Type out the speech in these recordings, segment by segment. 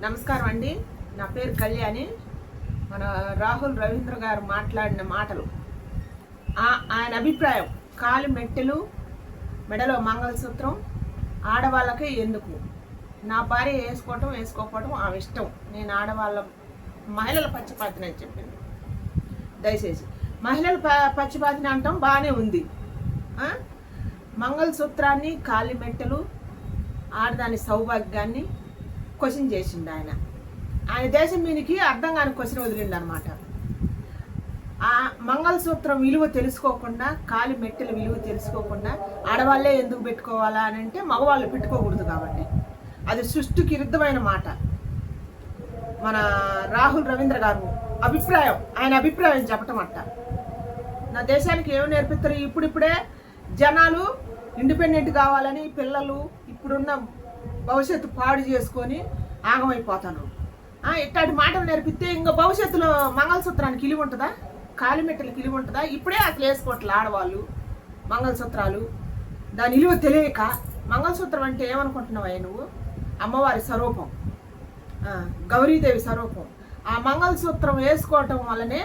నమస్కారం అండి. నా పేరు కళ్యాణి. మన రాహుల్ రవీంద్ర గారు మాట్లాడిన మాటలు, ఆయన అభిప్రాయం, కాలి మెట్టెలు, మెడలో మంగళసూత్రం ఆడవాళ్ళకే ఎందుకు? నా భార్య వేసుకోకపోవడం ఆమె ఇష్టం. నేను మహిళల పక్షపాతిని అని చెప్పింది. దయచేసి మహిళల పక్షపాతిని అంటాం బాగానే ఉంది. మంగళసూత్రాన్ని, కాలి మెట్టెలు, ఆడదాని సౌభాగ్యాన్ని క్వశ్చన్ చేసిండు ఆయన దేశం మీనికి అర్థం కాని క్వశ్చన్ వదిలిండు అనమాట. ఆ మంగళసూత్రం విలువ తెలుసుకోకుండా, కాలి మెట్టెల విలువ తెలుసుకోకుండా ఆడవాళ్ళే ఎందుకు పెట్టుకోవాలా అని అంటే మగవాళ్ళు పెట్టుకోకూడదు కాబట్టి. అది సృష్టికి విరుద్ధమైన మాట. మన రాహుల్ రవీంద్ర గారు ఆయన అభిప్రాయం చెప్పటం అట్ట. నా దేశానికి ఏమి నేర్పిస్తారు? ఇప్పుడిప్పుడే జనాలు ఇండిపెండెంట్ కావాలని పిల్లలు ఇప్పుడున్న భవిష్యత్తు పాడు చేసుకొని ఆగమైపోతాను. ఇట్లాంటి మాటలు నేర్పిస్తే ఇంకా భవిష్యత్తులో మంగళసూత్రానికి ఇలువ ఉంటుందా? కాలిమెట్టలకి ఇలువ ఉంటుందా? ఇప్పుడే అసలు వేసుకోవట్లే ఆడవాళ్ళు మంగళసూత్రాలు. దాని ఇలువ తెలియక, మంగళసూత్రం అంటే ఏమనుకుంటున్నావా నువ్వు? అమ్మవారి స్వరూపం, గౌరీదేవి స్వరూపం. ఆ మంగళసూత్రం వేసుకోవటం వల్లనే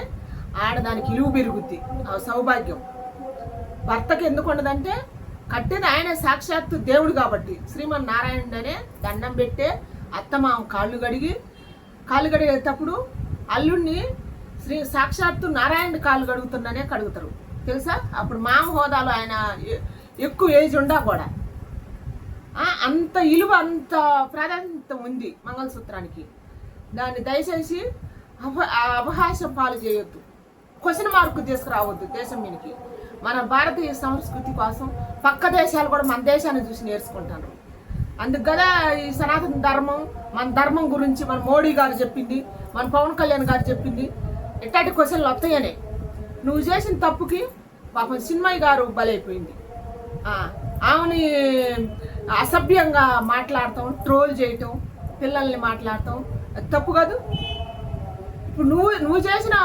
ఆడదానికి ఇలువ పెరుగుద్ది, ఆ సౌభాగ్యం. భర్తకి ఎందుకు ఉండదంటే కట్టేది ఆయన సాక్షాత్తు దేవుడు కాబట్టి. శ్రీమన్నారాయణుడనే దండం పెట్టే అత్తమామ కాళ్ళు కడిగేటప్పుడు అల్లుడిని సాక్షాత్తు నారాయణుడి కాళ్ళు కడుగుతున్నానే కడుగుతారు, తెలుసా? అప్పుడు మామ హోదాలో ఆయన ఎక్కువ ఏజ్ ఉండా కూడా అంత ఇలువ, అంత ప్రాధాన్యత ఉంది మంగళసూత్రానికి. దాన్ని దయచేసి అపహాస్యం పాలు చేయొద్దు, క్వశ్చన్ మార్కు తీసుకురావద్దు దేశం మీనికి. మన భారతీయ సంస్కృతి కోసం పక్క దేశాలు కూడా మన దేశాన్ని చూసి నేర్చుకుంటారు. అందుకు కదా ఈ సనాతన ధర్మం, మన ధర్మం గురించి మన మోడీ గారు చెప్పింది, మన పవన్ కళ్యాణ్ గారు చెప్పింది. ఎట్లాంటి క్వశ్చన్లు వస్తాయనే. నువ్వు చేసిన తప్పుకి పాపం సినిమయ్య గారు బలైపోయింది. ఆమెని అసభ్యంగా మాట్లాడటం, ట్రోల్ చేయటం, పిల్లల్ని మాట్లాడటం అది తప్పు కాదు. ఇప్పుడు నువ్వు చేసిన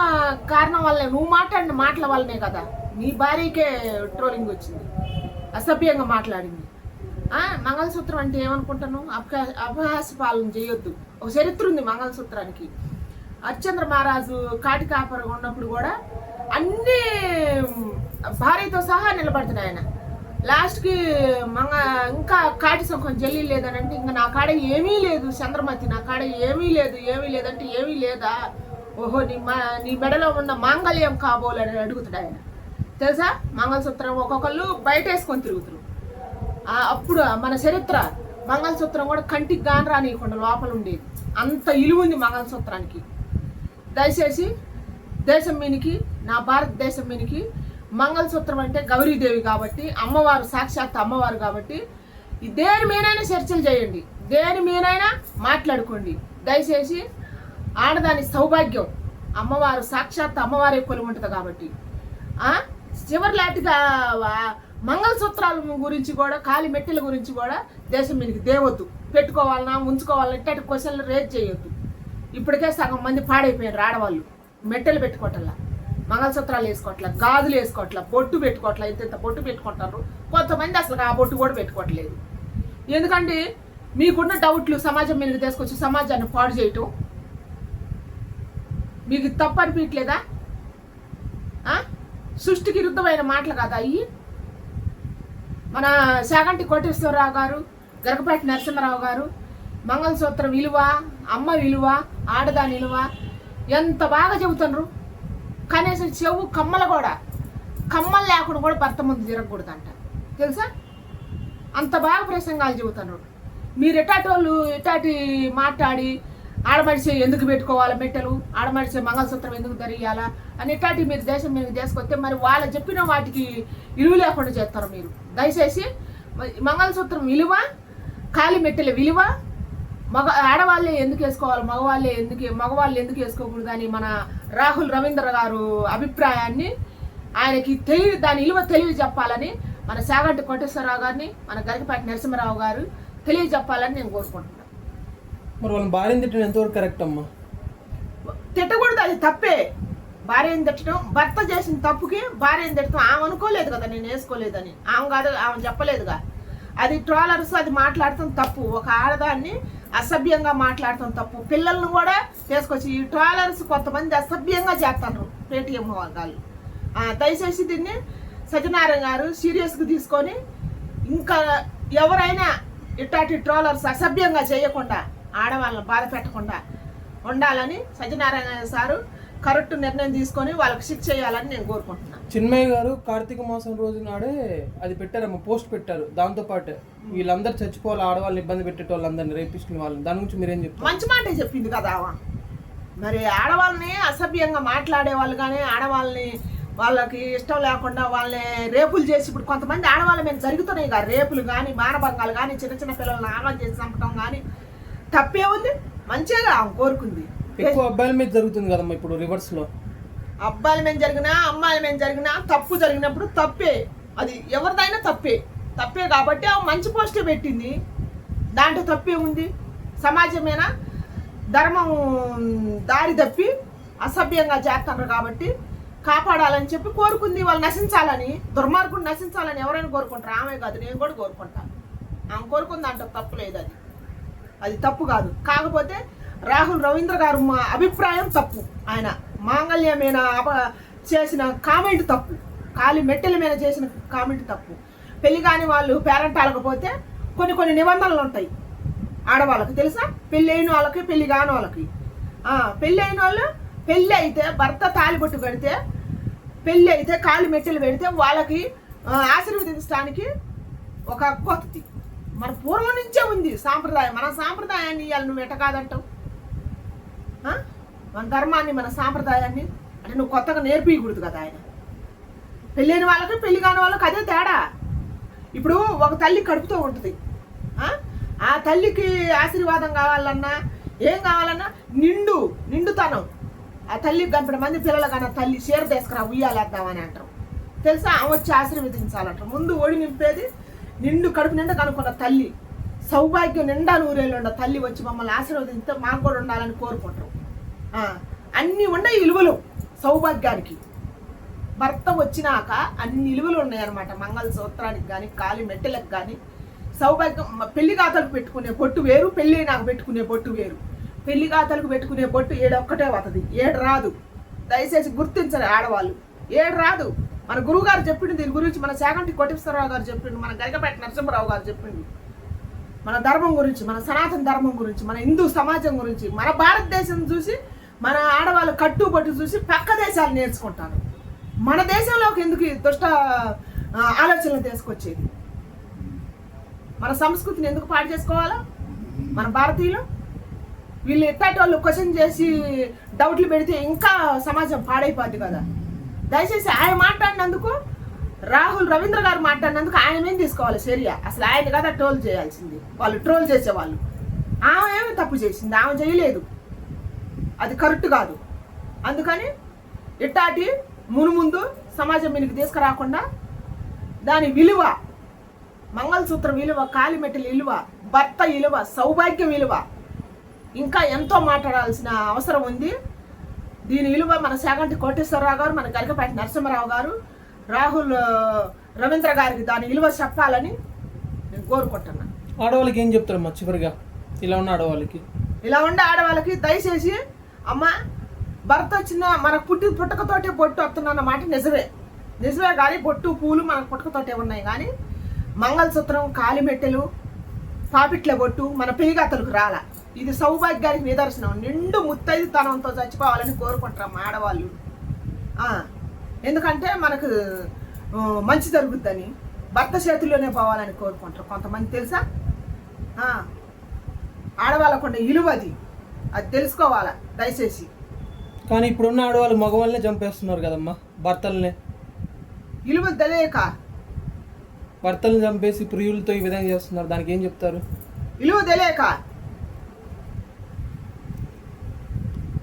కారణం వల్లనే, నువ్వు మాట్లాడిన మాటల వల్లనే కదా నీ భార్యకే ట్రోలింగ్ వచ్చింది, అసభ్యంగా మాట్లాడింది. మంగళసూత్రం అంటే ఏమనుకుంటాను? అపహాస్య పాలన చేయొద్దు. ఒక చరిత్ర ఉంది మంగళసూత్రానికి. హరిశ్చంద్ర మహారాజు కాటి కాపరిగా ఉన్నప్పుడు కూడా అన్ని భార్యతో సహా నిలబడుతున్నాయి ఆయన. లాస్ట్కి ఇంకా కాటి సుఖం జల్లి లేదనంటే, ఇంకా నా కాడ ఏమీ లేదు చంద్రమతి, నా కాడ ఏమీ లేదంటే ఏమీ లేదా? ఓహో, నీ మెడలో ఉన్న మాంగళ్యం కాబోలని అడుగుతాడు ఆయన, తెలుసా? మంగళసూత్రం ఒక్కొక్కళ్ళు బయట వేసుకొని తిరుగుతారు. అప్పుడు మన చరిత్ర, మంగళసూత్రం కూడా కంటికి గాని రానియకుండా లోపల ఉండేది. అంత ఇలువ ఉంది మంగళసూత్రానికి. దయచేసి దేశం మీనికి, నా భారతదేశం మీనికి మంగళసూత్రం అంటే గౌరీదేవి కాబట్టి, అమ్మవారు సాక్షాత్ అమ్మవారు కాబట్టి దేని మీనైనా చర్చలు చేయండి, దేని మీనైనా మాట్లాడుకోండి. దయచేసి ఆడదాని సౌభాగ్యం, అమ్మవారు సాక్షాత్ అమ్మవారే కొలువు ఉంటుంది కాబట్టి. చివరిలాంటిగా మంగళసూత్రాల గురించి కూడా, కాలి మెట్టెల గురించి కూడా దేశం మీదకి దేవద్దు. పెట్టుకోవాలన్నా ఉంచుకోవాలన్నా ఇట్లాంటి క్వశ్చన్లు రేజ్ చేయొద్దు. ఇప్పటికే సగం మంది పాడైపోయారు ఆడవాళ్ళు. మెట్టెలు పెట్టుకోవట్లా, మంగళసూత్రాలు వేసుకోవట్లా, గాజులు వేసుకోవట్లా, బొట్టు పెట్టుకోవట్లా. ఇంత బొట్టు పెట్టుకుంటారు. కొంతమంది అసలు ఆ బొట్టు కూడా పెట్టుకోవట్లేదు. ఎందుకంటే మీకున్న డౌట్లు సమాజం మీదకి తీసుకొచ్చి సమాజాన్ని పాడు చేయటం మీకు తప్పు అనిపించట్లేదా? సృష్టికి విరుద్ధమైన మాటలు కదా అయ్యి. మన శాగంటి కోటేశ్వరరావు గారు, గరకపేట నరసింహరావు గారు మంగళసూత్రం విలువ, అమ్మ విలువ, ఆడదాని విలువ ఎంత బాగా చెబుతున్నారు. కనీసం చెవు కమ్మలు లేకుండా కూడా భర్త ముందు తిరగకూడదంట, తెలుసా? అంత బాగా ప్రసంగాలు చెబుతున్నారు. మీరు ఎటాటి మాట్లాడి ఆడమడిసే ఎందుకు పెట్టుకోవాలా మెట్టెలు, ఆడమడిసే మంగళసూత్రం ఎందుకు ధరియాలా అని ఎట్లాంటి మీరు దేశం మీద తీసుకొస్తే మరి వాళ్ళు చెప్పిన వాటికి విలువ లేకుండా చేస్తారు మీరు. దయచేసి మంగళసూత్రం విలువ, కాలి మెట్టెల విలువ, ఆడవాళ్ళే ఎందుకు వేసుకోవాలి, మగవాళ్ళు ఎందుకు వేసుకోకూడదు అని మన రాహుల్ రవీంద్ర గారు అభిప్రాయాన్ని ఆయనకి దాని విలువ చెప్పాలని మన శాగంటి కోటేశ్వరరావు గారిని, మన గరికపేట నరసింహరావు గారు తెలియజెప్పాలని నేను కోరుకుంటున్నాను. మరి వాళ్ళని భార్యను తిట్టడం ఎంతవరకు కరెక్ట్ అమ్మా? తిట్టకూడదు, అది తప్పే. భార్యను తిట్టడం, భర్త చేసిన తప్పుకి భార్యను తిట్టడం. ఆమె అనుకోలేదు కదా నేను వేసుకోలేదని, ఆమె చెప్పలేదుగా. అది ట్రోలర్స్ అది మాట్లాడటం తప్పు. ఒక ఆడదాన్ని అసభ్యంగా మాట్లాడటం తప్పు. పిల్లలను కూడా తీసుకొచ్చి ఈ ట్రాలర్స్ కొంతమంది అసభ్యంగా చేస్తారు పేటీఎం వాళ్ళు. దయచేసి దీన్ని సత్యనారాయణ గారు సీరియస్గా తీసుకొని ఇంకా ఎవరైనా ఇట్లాంటి ట్రోలర్స్ అసభ్యంగా చేయకుండా ఆడవాళ్ళని బాధ పెట్టకుండా ఉండాలని సత్యనారాయణ సారు కరెక్ట్ నిర్ణయం తీసుకొని వాళ్ళకి శిక్ష చేయాలని నేను కోరుకుంటున్నాను. చిన్మయ్య గారు కార్తీక మాసం రోజు నాడే అది పెట్టారమ్మ, పోస్ట్ పెట్టారు. దాంతోపాటు వీళ్ళందరూ చచ్చిపోవాలి, ఆడవాళ్ళని ఇబ్బంది పెట్టే వాళ్ళందరినీ రేపిస్తున్న వాళ్ళని, దాని గురించి మీరేం చెప్తారు? మంచి మాటే చెప్పింది కదా మరి. ఆడవాళ్ళని అసభ్యంగా మాట్లాడే వాళ్ళు కానీ ఆడవాళ్ళని వాళ్ళకి ఇష్టం లేకుండా వాళ్ళని రేపులు చేసి, ఇప్పుడు కొంతమంది ఆడవాళ్ళ మీద జరుగుతున్నాయి కదా రేపులు కానీ మానభంగాలు కానీ చిన్న చిన్న పిల్లల్ని ఆగం చేసి చంపడం కానీ తప్పే ఉంది. మంచిగా కోరుకుంది. ఎక్కువ అబ్బాయిల మీద జరుగుతుంది కదమ్మా ఇప్పుడు రివర్స్ లో. అబ్బాయిల మీద జరిగినా అమ్మాయిల మీద జరిగినా తప్పు జరిగినప్పుడు తప్పే, అది ఎవరిదైనా తప్పే కాబట్టి ఆ మంచి పోస్టే పెట్టింది. దాంట్లో తప్పే ఉంది. సమాజమేనా ధర్మం దారి తప్పి అసభ్యంగా చేస్తున్నారు కాబట్టి కాపాడాలని చెప్పి కోరుకుంది. వాళ్ళు నశించాలని, దుర్మార్గుడు నశించాలని ఎవరైనా కోరుకుంటారు. ఆమె కాదు, నేను కూడా కోరుకుంటాను. ఆమె కోరుకుంది అంటే తప్పు లేదు, అది తప్పు కాదు. కాకపోతే రాహుల్ రవీంద్ర గారు మా అభిప్రాయం తప్పు. ఆయన మాంగళ్యం మీద చేసిన కామెంట్ తప్పు, కాలి మెట్టెల మీద చేసిన కామెంట్ తప్పు. పెళ్లి కాని వాళ్ళు పేరెంటాలకు పోతే కొన్ని నిబంధనలు ఉంటాయి ఆడవాళ్ళకి, తెలుసా? పెళ్ళి అయిన వాళ్ళకి పెళ్లి కాని వాళ్ళకి. పెళ్ళి అయిన వాళ్ళు పెళ్ళి అయితే భర్త తాలిబొట్టు కడితే, పెళ్ళి అయితే కాలి మెట్టెలు పెడితే వాళ్ళకి ఆశీర్వదించడానికి ఒక కొత్తది మన పూర్వం నుంచే ఉంది సాంప్రదాయం. మన సాంప్రదాయాన్ని ఇవాళ నువ్వు ఎట కాదంటావు? మన ధర్మాన్ని మన సాంప్రదాయాన్ని అంటే నువ్వు కొత్తగా నేర్పించకూడదు కదా. ఆయన పెళ్ళైన వాళ్ళకి పెళ్లి కాని వాళ్ళకి అదే తేడా. ఇప్పుడు ఒక తల్లి కడుపుతూ ఉంటుంది, ఆ తల్లికి ఆశీర్వాదం కావాలన్నా ఏం కావాలన్నా నిండుతనం. ఆ తల్లికి గంపడ మంది పిల్లలు కానీ ఆ తల్లి చీర తీసుకురా ఉయ్యాలేద్దామని అంటారు, తెలుసా? ఆమె వచ్చి ఆశీర్వదించాలంటారు. ముందు ఒడి నింపేది నిండు కడుపు నిండా కనుక్కున్న తల్లి, సౌభాగ్యం నిండా నూరేళ్ళు ఉన్న తల్లి వచ్చి మమ్మల్ని ఆశీర్వదించితే మాకు కూడా ఉండాలని కోరుకుంటారు. అన్నీ ఉన్నాయి విలువలు సౌభాగ్యానికి. భర్త వచ్చినాక అన్ని విలువలు ఉన్నాయన్నమాట. మంగళసూత్రానికి కానీ కాలి మెట్టెలకు కానీ సౌభాగ్యం. పెళ్లి ఖాతాలకు పెట్టుకునే బొట్టు వేరు, పెళ్ళి నాకు పెట్టుకునే బొట్టు వేరు. పెళ్లి ఖాతాలకు పెట్టుకునే బొట్టు ఏడొక్కటే వస్తుంది, 7 రాదు. దయచేసి గుర్తించరు ఆడవాళ్ళు, 7 రాదు. మన గురువు గారు చెప్పిండు దీని గురించి, మన శాకంటి కోటేశ్వరరావు గారు చెప్పిండు, మన గరికపేట నరసింహరావు గారు చెప్పిండు. మన ధర్మం గురించి, మన సనాతన ధర్మం గురించి, మన హిందూ సమాజం గురించి, మన భారతదేశం చూసి మన ఆడవాళ్ళు కట్టుబట్టు చూసి పక్క దేశాలు నేర్చుకుంటారు. మన దేశంలోకి ఎందుకు దుష్ట ఆలోచనలు తీసుకొచ్చేది? మన సంస్కృతిని ఎందుకు పాడు చేసుకోవాలా మన భారతీయులు? వీళ్ళు ఎట్లాంటి వాళ్ళు క్వశ్చన్ చేసి డౌట్లు పెడితే ఇంకా సమాజం పాడైపోద్ది కదా. దయచేసి ఆయన మాట్లాడినందుకు, రాహుల్ రవీంద్ర గారు మాట్లాడినందుకు ఆయన ఏం తీసుకోవాలి చర్య? అసలు ఆయన కదా ట్రోల్ చేయాల్సింది, వాళ్ళు ట్రోల్ చేసేవాళ్ళు. ఆమె ఏమి తప్పు చేసింది? ఆమె చేయలేదు, అది కరెక్ట్ కాదు. అందుకని ఇట్లాంటి ముందు సమాజం మీదకి తీసుకురాకుండా దాని విలువ, మంగళసూత్రం విలువ, కాలిమెట్టెల విలువ, భర్త విలువ, సౌభాగ్యం విలువ ఇంకా ఎంతో మాట్లాడాల్సిన అవసరం ఉంది. దీని విలువ మన శాకంటి కోటేశ్వరరావు గారు, మన గరికపేట నరసింహరావు గారు, రాహుల్ రవీంద్ర గారికి దాని విలువ చెప్పాలని నేను కోరుకుంటున్నాను. ఆడవాళ్ళకి ఏం చెప్తారమ్మా చివరిగా? ఇలా ఉన్న ఆడవాళ్ళకి దయచేసి అమ్మ, భర్త వచ్చిన మనకు పుట్టకతోటే బొట్టు వస్తున్న మాట నిజమే కానీ బొట్టు పూలు మనకు పుట్టకతోటే ఉన్నాయి కానీ మంగళసూత్రం, కాలిమెట్టెలు, పాపిట్ల బొట్టు మన పెళ్లిగాతలకు రాలా. ఇది సౌభాగ్యానికి నిదర్శనం. నిండు ముత్తైదుతనంతో చచ్చిపోవాలని కోరుకుంటాం ఆడవాళ్ళు. ఎందుకంటే మనకు మంచి జరుగుద్దని, భర్త చేతుల్లోనే పోవాలని కోరుకుంటారు కొంతమంది, తెలుసా? ఆడవాళ్ళకుండా విలువ అది తెలుసుకోవాలా దయచేసి. కానీ ఇప్పుడున్న ఆడవాళ్ళు మగవాళ్ళనే చంపేస్తున్నారు కదమ్మా, భర్తలనే. విలువ తెలియక భర్తలను చంపేసి ప్రియులతో ఈ విధంగా చేస్తున్నారు, దానికి ఏం చెప్తారు? విలువ తెలియక